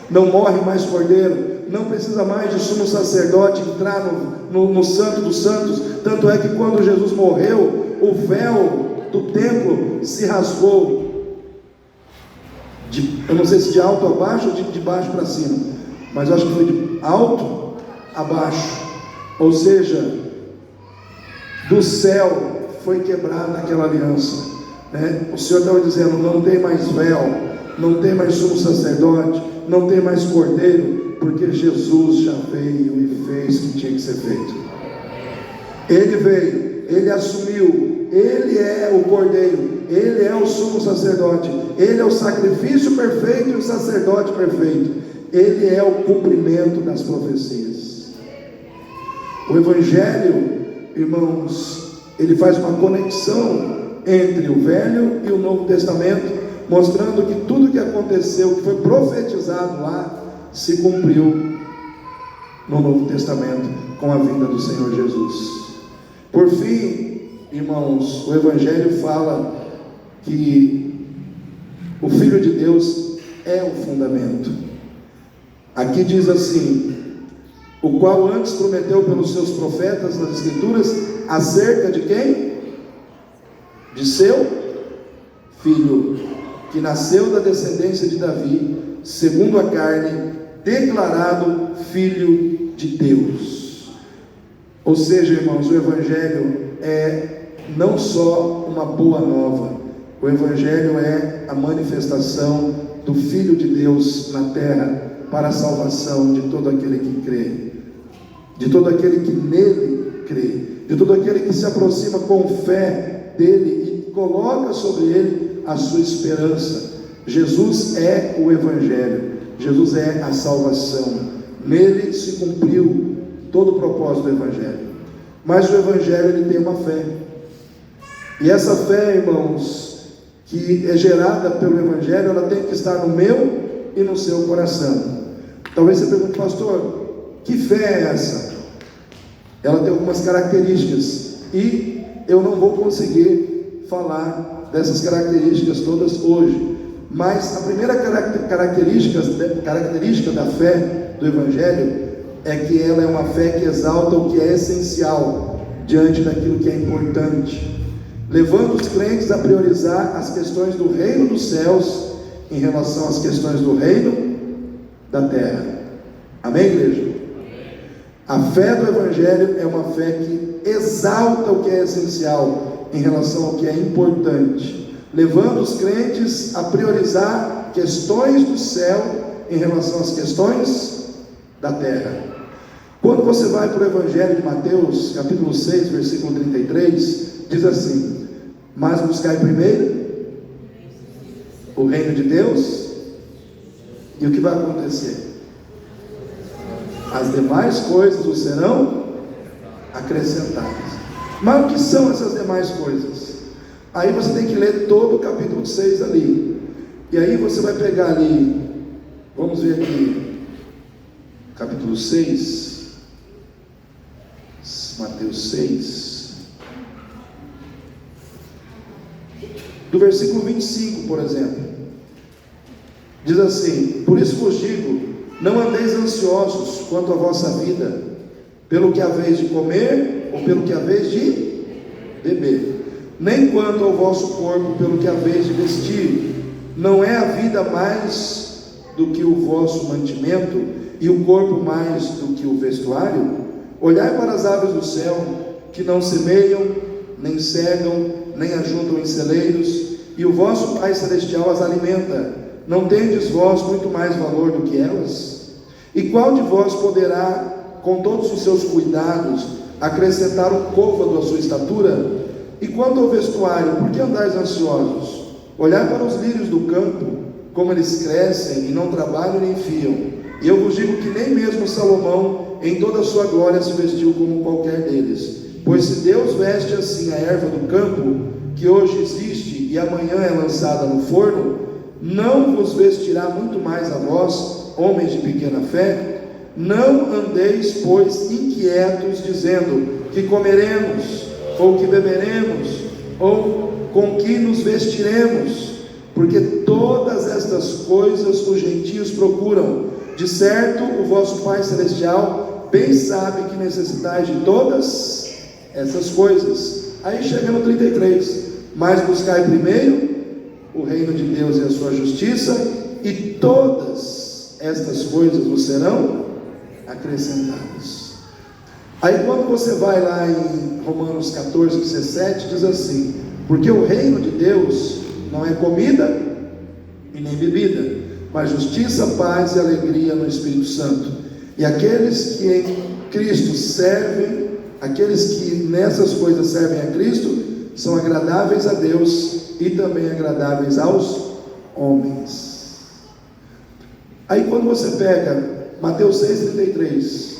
A: Não morre mais cordeiro, não precisa mais de sumo sacerdote entrar no Santo dos Santos. Tanto é que quando Jesus morreu, o véu do templo se rasgou, eu não sei se de alto a baixo ou de baixo para cima, mas eu acho que foi de alto a baixo, ou seja, do céu foi quebrada aquela aliança, né? O Senhor estava dizendo: não tem mais véu, não tem mais sumo sacerdote, não tem mais cordeiro, porque Jesus já veio e fez o que tinha que ser feito. Ele veio, ele assumiu, ele é o cordeiro, ele é o sumo sacerdote, ele é o sacrifício perfeito e o sacerdote perfeito, ele é o cumprimento das profecias. O Evangelho, irmãos, ele faz uma conexão entre o Velho e o Novo Testamento, mostrando que tudo que aconteceu, que foi profetizado lá, se cumpriu no Novo Testamento com a vinda do Senhor Jesus. Por fim, irmãos, o Evangelho fala que o Filho de Deus é o fundamento. Aqui diz assim: o qual antes prometeu pelos seus profetas nas Escrituras, acerca de quem? De seu Filho, que nasceu da descendência de Davi, segundo a carne, declarado Filho de Deus. Ou seja, irmãos, o Evangelho é não só uma boa nova, o Evangelho é a manifestação do Filho de Deus na terra, para a salvação de todo aquele que crê, de todo aquele que nele crê, de todo aquele que se aproxima com fé dele e coloca sobre ele a sua esperança. Jesus é o Evangelho, Jesus é a salvação, nele se cumpriu todo o propósito do Evangelho. Mas o Evangelho, ele tem uma fé, e essa fé, irmãos, que é gerada pelo Evangelho, ela tem que estar no meu e no seu coração. Talvez você pergunte: pastor, que fé é essa? Ela tem algumas características, e eu não vou conseguir falar dessas características todas hoje, mas a primeira característica da fé do Evangelho é que ela é uma fé que exalta o que é essencial diante daquilo que é importante, levando os crentes a priorizar as questões do reino dos céus em relação às questões do reino da terra. Amém, igreja? A fé do Evangelho é uma fé que exalta o que é essencial em relação ao que é importante, levando os crentes a priorizar questões do céu em relação às questões da terra. Quando você vai para o Evangelho de Mateus, capítulo 6, versículo 33, diz assim: mas buscai primeiro o reino de Deus, e o que vai acontecer? As demais coisas vos serão acrescentadas. Mas o que são essas demais coisas? Aí você tem que ler todo o capítulo 6 ali, e aí você vai pegar ali, vamos ver aqui, capítulo 6, Mateus 6, do versículo 25, por exemplo, diz assim: por isso vos digo, não andeis ansiosos quanto à vossa vida, pelo que haveis de comer, ou pelo que haveis de beber, nem quanto ao vosso corpo, pelo que haveis de vestir. Não é a vida mais do que o vosso mantimento, e o corpo mais do que o vestuário? Olhai para as aves do céu, que não semeiam, nem cegam, nem ajuntam em celeiros, e o vosso Pai Celestial as alimenta. Não tendes vós muito mais valor do que elas? E qual de vós poderá, com todos os seus cuidados, acrescentar um côvado à sua estatura? E quanto ao vestuário, por que andais ansiosos? Olhai para os lírios do campo, como eles crescem, e não trabalham nem fiam. E eu vos digo que nem mesmo Salomão, em toda a sua glória, se vestiu como qualquer deles. Pois se Deus veste assim a erva do campo, que hoje existe e amanhã é lançada no forno, não vos vestirá muito mais a vós, homens de pequena fé? Não andeis, pois, inquietos, dizendo: que comeremos, ou que beberemos, ou com que nos vestiremos, porque todas estas coisas os gentios procuram. De certo, o vosso Pai Celestial bem sabe que necessitais de todas essas coisas. Aí chega no 33: mas buscai primeiro o reino de Deus e a sua justiça, e todas estas coisas vos serão acrescentadas. Aí quando você vai lá em Romanos 14, 17, diz assim: porque o reino de Deus não é comida e nem bebida, mas justiça, paz e alegria no Espírito Santo. E aqueles que em Cristo servem, aqueles que nessas coisas servem a Cristo, são agradáveis a Deus e também agradáveis aos homens. Aí quando você pega Mateus 6,33,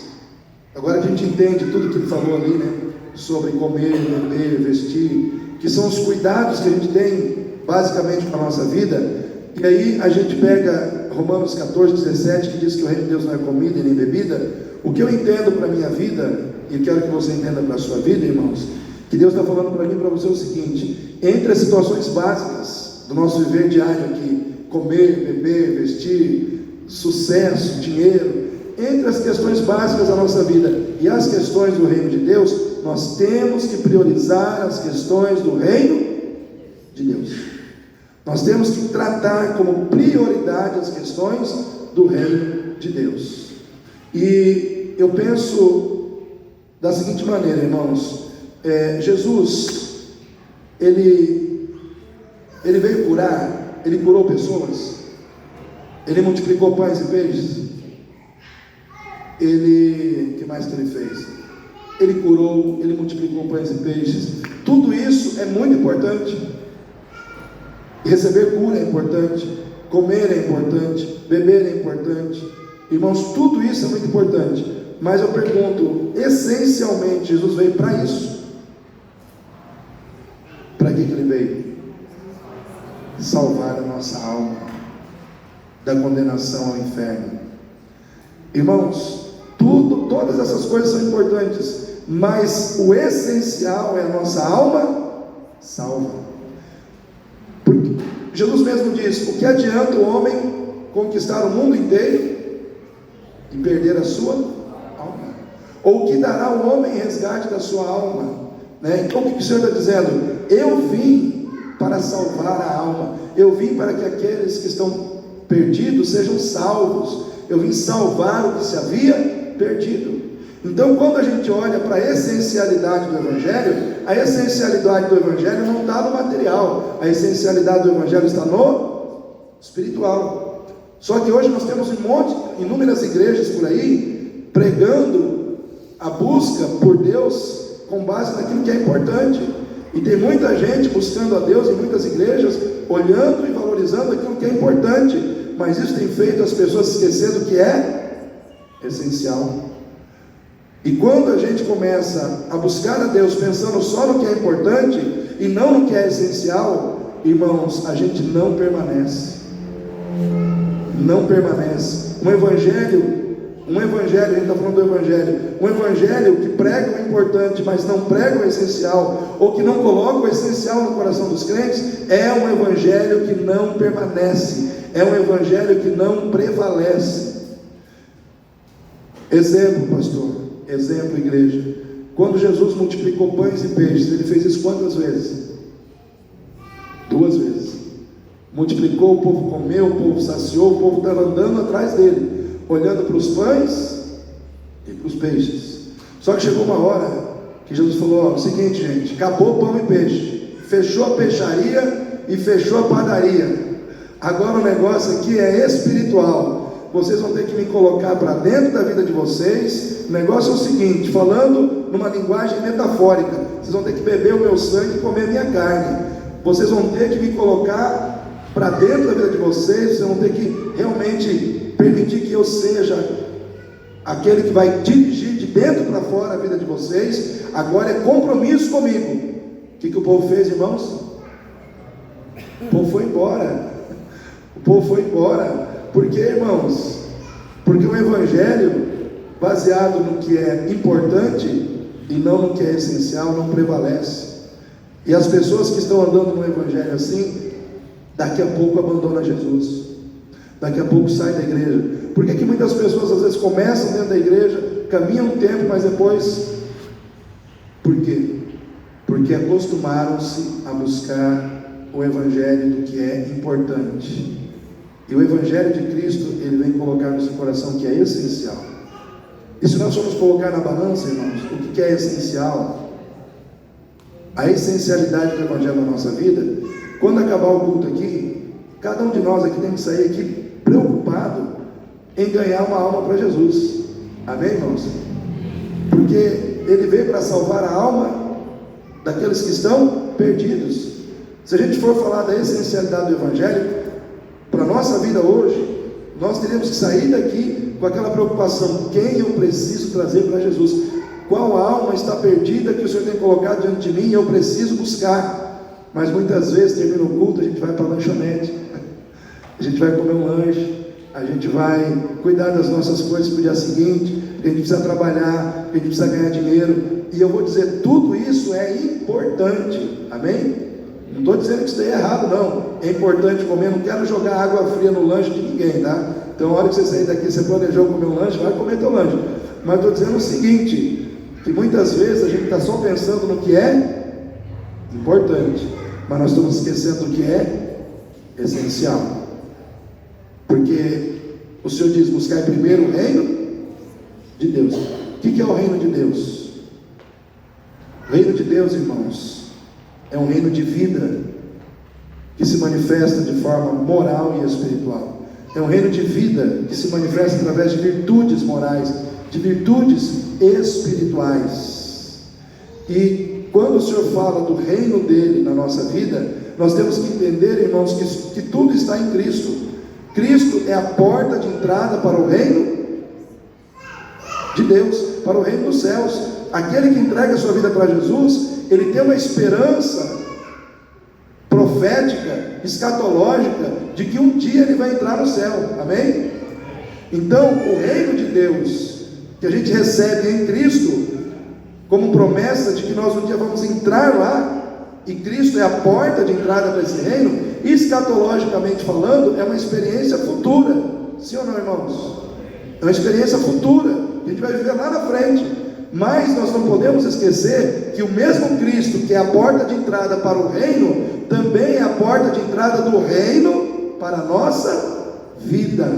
A: agora a gente entende tudo que ele falou ali, né? Sobre comer, beber, vestir, que são os cuidados que a gente tem basicamente para a nossa vida. E aí a gente pega Romanos 14, 17, que diz que o reino de Deus não é comida e nem bebida. O que eu entendo para a minha vida, e quero que você entenda para a sua vida, irmãos, que Deus está falando para mim e para você o seguinte: entre as situações básicas do nosso viver diário aqui, comer, beber, vestir, sucesso, dinheiro, entre as questões básicas da nossa vida e as questões do reino de Deus, nós temos que priorizar as questões do reino de Deus. Nós temos que tratar como prioridade as questões do reino de Deus. E eu penso da seguinte maneira, irmãos: Jesus, ele veio curar, ele curou pessoas, ele multiplicou pães e peixes, que mais que ele fez? Ele curou, ele multiplicou pães e peixes. Tudo isso é muito importante. Receber cura é importante, comer é importante, beber é importante. Irmãos, tudo isso é muito importante. Mas eu pergunto, essencialmente, Jesus veio para isso. Para que ele veio? Salvar a nossa alma da condenação ao inferno. Irmãos, todas essas coisas são importantes, mas o essencial é a nossa alma salva. Porque Jesus mesmo diz: o que adianta o homem conquistar o mundo inteiro e perder a sua alma? Ou o que dará o homem em resgate da sua alma? Então o que o Senhor está dizendo? Eu vim para salvar a alma, eu vim para que aqueles que estão perdidos sejam salvos, eu vim salvar o que se havia perdido. Então quando a gente olha para a essencialidade do Evangelho, a essencialidade do Evangelho não está no material, a essencialidade do Evangelho está no espiritual. Só que hoje nós temos inúmeras igrejas por aí, pregando a busca por Deus com base naquilo que é importante, e tem muita gente buscando a Deus em muitas igrejas, olhando e valorizando aquilo que é importante, mas isso tem feito as pessoas esquecerem do que é essencial. E quando a gente começa a buscar a Deus pensando só no que é importante e não no que é essencial, irmãos, a gente não permanece. Não permanece. Um evangelho, a gente está falando do evangelho, um evangelho que prega o importante, mas não prega o essencial, ou que não coloca o essencial no coração dos crentes, é um evangelho que não permanece, é um evangelho que não prevalece. Exemplo, pastor, exemplo, igreja. Quando Jesus multiplicou pães e peixes, ele fez isso quantas vezes? 2 vezes. Multiplicou, o povo comeu, o povo saciou, o povo estava andando atrás dele, olhando para os pães e para os peixes. Só que chegou uma hora que Jesus falou: o seguinte, gente, acabou o pão e peixe, fechou a peixaria e fechou a padaria. Agora o negócio aqui é espiritual. Vocês vão ter que me colocar para dentro da vida de vocês. O negócio é o seguinte, falando numa linguagem metafórica: vocês vão ter que beber o meu sangue e comer a minha carne. Vocês vão ter que me colocar para dentro da vida de vocês. Vocês vão ter que realmente permitir que eu seja aquele que vai dirigir de dentro para fora a vida de vocês. Agora é compromisso comigo. O que o povo fez, irmãos? O povo foi embora. O povo foi embora. Por quê, irmãos? Porque o evangelho baseado no que é importante e não no que é essencial, não prevalece. E as pessoas que estão andando no evangelho assim, daqui a pouco abandonam Jesus, daqui a pouco saem da igreja. Por que muitas pessoas às vezes começam dentro da igreja, caminham um tempo, mas depois, por quê? Porque acostumaram-se a buscar o evangelho do que é importante. E o evangelho de Cristo, ele vem colocar no seu coração que é essencial. E se nós formos colocar na balança, irmãos, o que é essencial, a essencialidade do evangelho na nossa vida, quando acabar o culto aqui, cada um de nós aqui tem que sair aqui preocupado em ganhar uma alma para Jesus. Amém, irmãos? Porque ele veio para salvar a alma daqueles que estão perdidos. Se a gente for falar da essencialidade do evangelho para a nossa vida hoje, nós teríamos que sair daqui com aquela preocupação: quem eu preciso trazer para Jesus? Qual alma está perdida que o Senhor tem colocado diante de mim e eu preciso buscar? Mas muitas vezes termina o culto, a gente vai para a lanchonete, a gente vai comer um lanche, a gente vai cuidar das nossas coisas para o dia seguinte, porque a gente precisa trabalhar, porque a gente precisa ganhar dinheiro. E eu vou dizer, tudo isso é importante, amém? Não estou dizendo que isso daí é errado, não. É importante comer, não quero jogar água fria no lanche de ninguém, tá? Então, a hora que você sair daqui, você planejou comer um lanche, vai comer teu lanche. Mas estou dizendo o seguinte, que muitas vezes a gente está só pensando no que é importante, mas nós estamos esquecendo do que é essencial. Porque o Senhor diz: buscar primeiro o reino de Deus. O que é o reino de Deus? O reino de Deus, irmãos, é um reino de vida que se manifesta de forma moral e espiritual. É um reino de vida que se manifesta através de virtudes morais, de virtudes espirituais. E quando o Senhor fala do reino dele na nossa vida, nós temos que entender, irmãos, que tudo está em Cristo. Cristo é a porta de entrada para o reino de Deus, para o reino dos céus. Aquele que entrega a sua vida para Jesus, ele tem uma esperança profética, escatológica, de que um dia ele vai entrar no céu, amém? Então, o reino de Deus, que a gente recebe em Cristo, como promessa de que nós um dia vamos entrar lá, e Cristo é a porta de entrada para esse reino, escatologicamente falando, é uma experiência futura, sim ou não, irmãos? É uma experiência futura, que a gente vai viver lá na frente. Mas nós não podemos esquecer que o mesmo Cristo, que é a porta de entrada para o reino, também é a porta de entrada do reino para a nossa vida,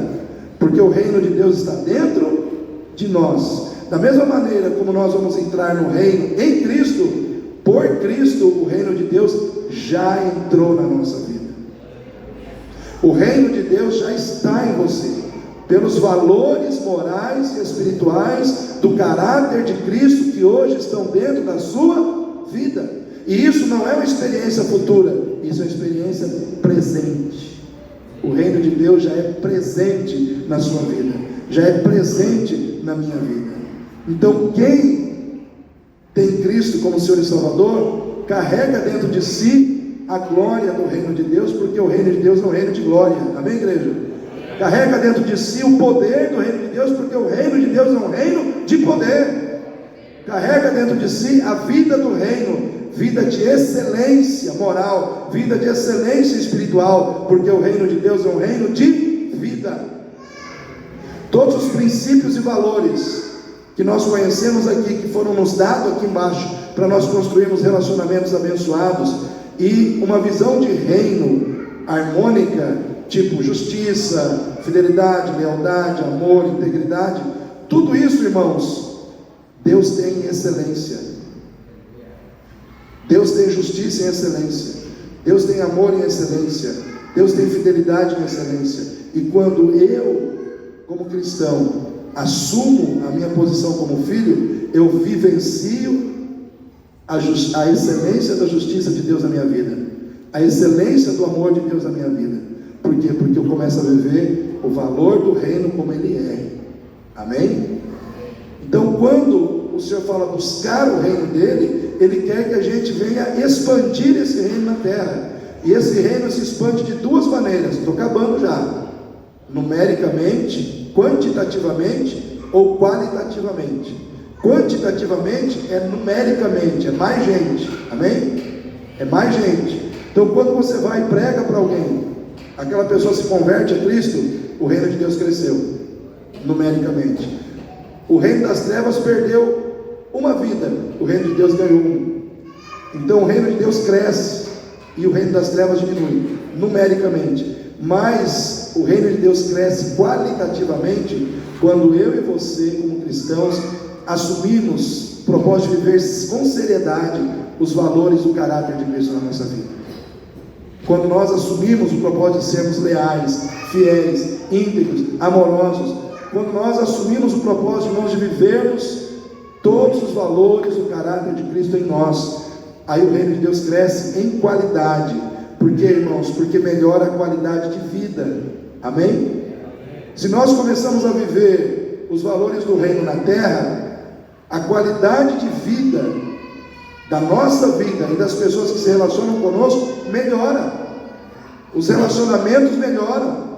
A: porque o reino de Deus está dentro de nós. Da mesma maneira como nós vamos entrar no reino em Cristo, por Cristo, o reino de Deus já entrou na nossa vida. O reino de Deus já está em você, pelos valores morais e espirituais do caráter de Cristo que hoje estão dentro da sua vida. E isso não é uma experiência futura, isso é uma experiência presente. O reino de Deus já é presente na sua vida, já é presente na minha vida. Então, quem tem Cristo como Senhor e Salvador, carrega dentro de si a glória do reino de Deus, porque o reino de Deus é um reino de glória, amém, igreja? Carrega dentro de si o poder do reino de Deus, porque o reino de Deus é um reino de poder. Carrega dentro de si a vida do reino, vida de excelência moral, vida de excelência espiritual, porque o reino de Deus é um reino de vida. Todos os princípios e valores que nós conhecemos aqui, que foram nos dados aqui embaixo, para nós construirmos relacionamentos abençoados e uma visão de reino harmônica, tipo justiça, fidelidade, lealdade, amor, integridade, tudo isso, irmãos, Deus tem em excelência. Deus tem justiça em excelência, Deus tem amor em excelência, Deus tem fidelidade em excelência. E quando eu, como cristão, assumo a minha posição como filho, eu vivencio a excelência da justiça de Deus na minha vida, a excelência do amor de Deus na minha vida. Por quê? Porque eu começo a viver o valor do reino como ele é. Amém? Então, quando o Senhor fala buscar o reino dele, ele quer que a gente venha expandir esse reino na terra. E esse reino se expande de duas maneiras. Estou acabando já. Numericamente, quantitativamente ou qualitativamente? Quantitativamente é numericamente, é mais gente, amém? É mais gente. Então quando você vai e prega para alguém, aquela pessoa se converte a Cristo, o reino de Deus cresceu, numericamente. O reino das trevas perdeu uma vida, o reino de Deus ganhou um. Então o reino de Deus cresce e o reino das trevas diminui, numericamente. Mas o reino de Deus cresce qualitativamente quando eu e você, como cristãos, assumimos o propósito de viver com seriedade os valores do caráter de Cristo na nossa vida. Quando nós assumimos o propósito de sermos leais, fiéis, íntegros, amorosos, quando nós assumimos o propósito, irmãos, de vivermos todos os valores do caráter de Cristo em nós, aí o reino de Deus cresce em qualidade. Por quê, irmãos? Porque melhora a qualidade de vida, amém? Se nós começamos a viver os valores do reino na terra, a qualidade de vida da nossa vida e das pessoas que se relacionam conosco melhora, os relacionamentos melhoram.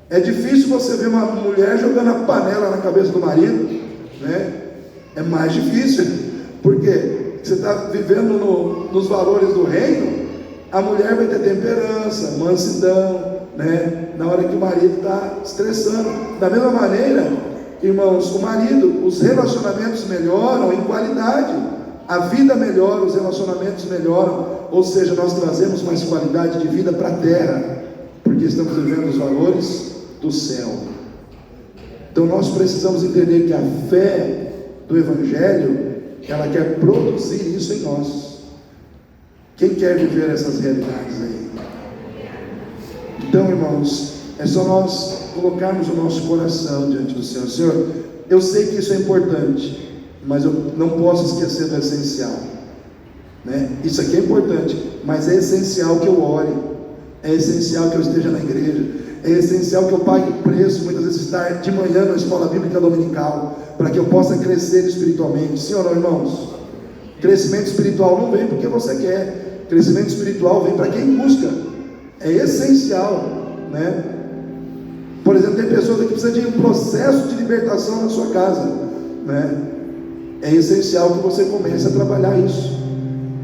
A: É difícil você ver uma mulher jogando a panela na cabeça do marido, né? É mais difícil, porque você está vivendo nos valores do reino. A mulher vai ter temperança, mansidão, né? Na hora que o marido está estressando. Da mesma maneira, irmãos, o marido, os relacionamentos melhoram em qualidade, a vida melhora, os relacionamentos melhoram, ou seja, nós trazemos mais qualidade de vida para a terra, porque estamos vivendo os valores do céu. Então nós precisamos entender que a fé do Evangelho, ela quer produzir isso em nós. Quem quer viver essas realidades aí? Então, irmãos, é só nós colocarmos o nosso coração diante do Senhor. Senhor, eu sei que isso é importante, mas eu não posso esquecer do essencial, né? Isso aqui é importante, mas é essencial que eu ore, é essencial que eu esteja na igreja, é essencial que eu pague preço, muitas vezes estar de manhã na escola bíblica dominical, para que eu possa crescer espiritualmente. Sim ou não, irmãos? Crescimento espiritual não vem porque você quer, crescimento espiritual vem para quem busca, é essencial, né? Por exemplo, tem pessoas que precisam de um processo de libertação na sua casa, né? É essencial que você comece a trabalhar isso,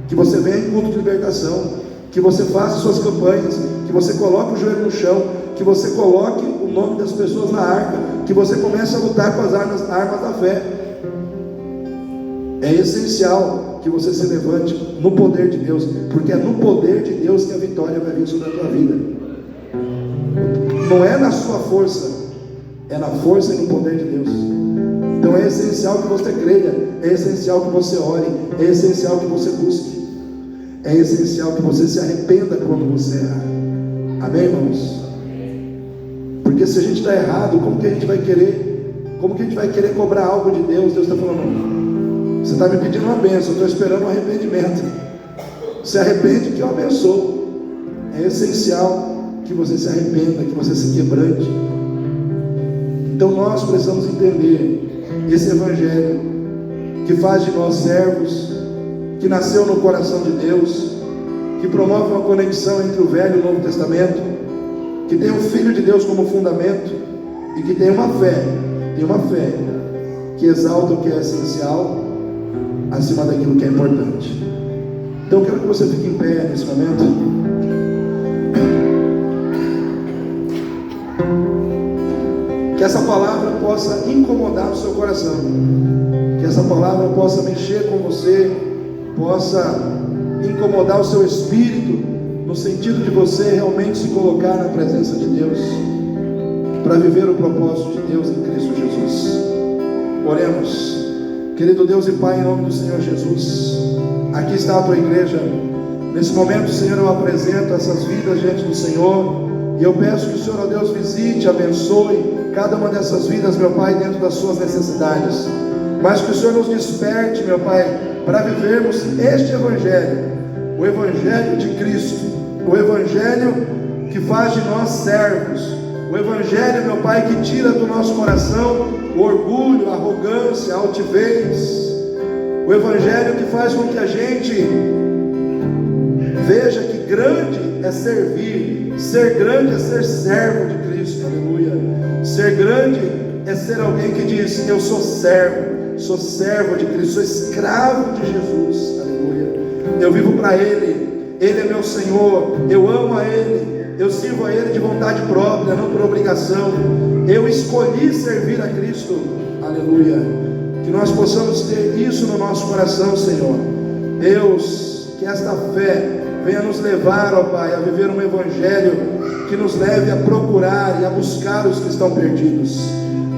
A: que você venha em culto de libertação, que você faça suas campanhas, que você coloque o joelho no chão, que você coloque o nome das pessoas na arca, que você comece a lutar com as armas da fé. É essencial que você se levante no poder de Deus, porque é no poder de Deus que a vitória vai vir sobre a tua vida. Não é na sua força, é na força e no poder de Deus. Então é essencial que você creia, é essencial que você ore, é essencial que você busque, é essencial que você se arrependa quando você errar. Amém, irmãos? Porque se a gente está errado, como que a gente vai querer cobrar algo de Deus? Deus está falando, você está me pedindo uma bênção, eu estou esperando um arrependimento. Se arrepende que eu abençoo. É essencial que você se arrependa, que você se quebrante. Então nós precisamos entender esse Evangelho que faz de nós servos, que nasceu no coração de Deus, que promove uma conexão entre o Velho e o Novo Testamento, que tem o Filho de Deus como fundamento e que tem uma fé que exalta o que é essencial acima daquilo que é importante. Então eu quero que você fique em pé nesse momento. Que essa palavra possa incomodar o seu coração, que essa palavra possa mexer com você, possa incomodar o seu espírito, no sentido de você realmente se colocar na presença de Deus, para viver o propósito de Deus em Cristo Jesus. Oremos. Querido Deus e Pai, em nome do Senhor Jesus, aqui está a tua igreja. Nesse momento, Senhor, eu apresento essas vidas diante do Senhor, e eu peço que o Senhor, ó Deus, visite, abençoe cada uma dessas vidas, meu Pai, dentro das suas necessidades, mas que o Senhor nos desperte, meu Pai, para vivermos este Evangelho, o Evangelho de Cristo, o Evangelho que faz de nós servos, o Evangelho, meu Pai, que tira do nosso coração o orgulho, a arrogância, a altivez, o Evangelho que faz com que a gente veja que grande é servir, ser grande é ser servo de Cristo, aleluia. Ser grande é ser alguém que diz: eu sou servo de Cristo, sou escravo de Jesus, aleluia. Eu vivo para Ele, Ele é meu Senhor, eu amo a Ele, eu sirvo a Ele de vontade própria, não por obrigação. Eu escolhi servir a Cristo, aleluia. Que nós possamos ter isso no nosso coração, Senhor. Deus, que esta fé venha nos levar, ó Pai, a viver um evangelho que nos leve a procurar e a buscar os que estão perdidos.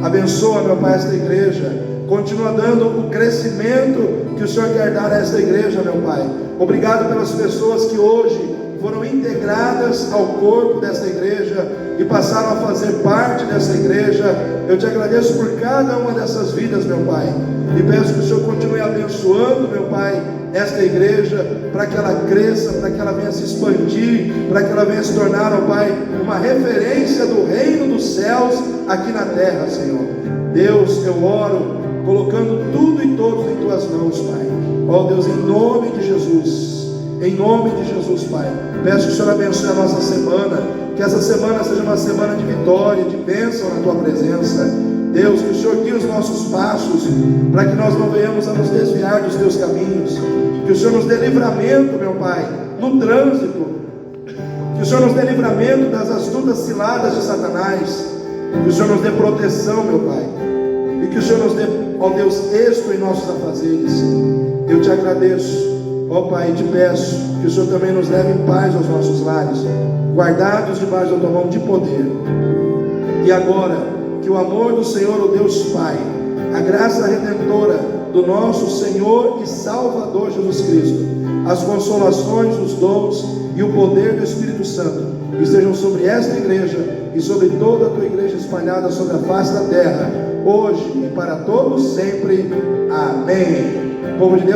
A: Abençoa, meu Pai, esta igreja. Continua dando o crescimento que o Senhor quer dar a esta igreja, meu Pai. Obrigado pelas pessoas que hoje foram integradas ao corpo desta igreja e passaram a fazer parte dessa igreja. Eu te agradeço por cada uma dessas vidas, meu Pai, e peço que o Senhor continue abençoando, meu Pai, esta igreja, para que ela cresça, para que ela venha se expandir, para que ela venha se tornar, ó Pai, uma referência do reino dos céus aqui na terra, Senhor. Deus, eu oro colocando tudo e todos em Tuas mãos, Pai. Ó Deus, em nome de Jesus, Pai, peço que o Senhor abençoe a nossa semana, que essa semana seja uma semana de vitória, de bênção na Tua presença. Deus, que o Senhor guie os nossos passos, para que nós não venhamos a nos desviar dos Teus caminhos. Que o Senhor nos dê livramento, meu Pai, no trânsito. Que o Senhor nos dê livramento das astutas ciladas de Satanás. Que o Senhor nos dê proteção, meu Pai. E que o Senhor nos dê, ó Deus, êxito em nossos afazeres. Eu te agradeço, ó Pai, e te peço que o Senhor também nos leve em paz aos nossos lares, guardados debaixo da Tua mão de poder. E agora, que o amor do Senhor, o Deus Pai, a graça redentora do nosso Senhor e Salvador Jesus Cristo, as consolações, os dons e o poder do Espírito Santo estejam sobre esta igreja e sobre toda a Tua igreja espalhada sobre a face da terra, hoje e para todos sempre. Amém. Povo de Deus.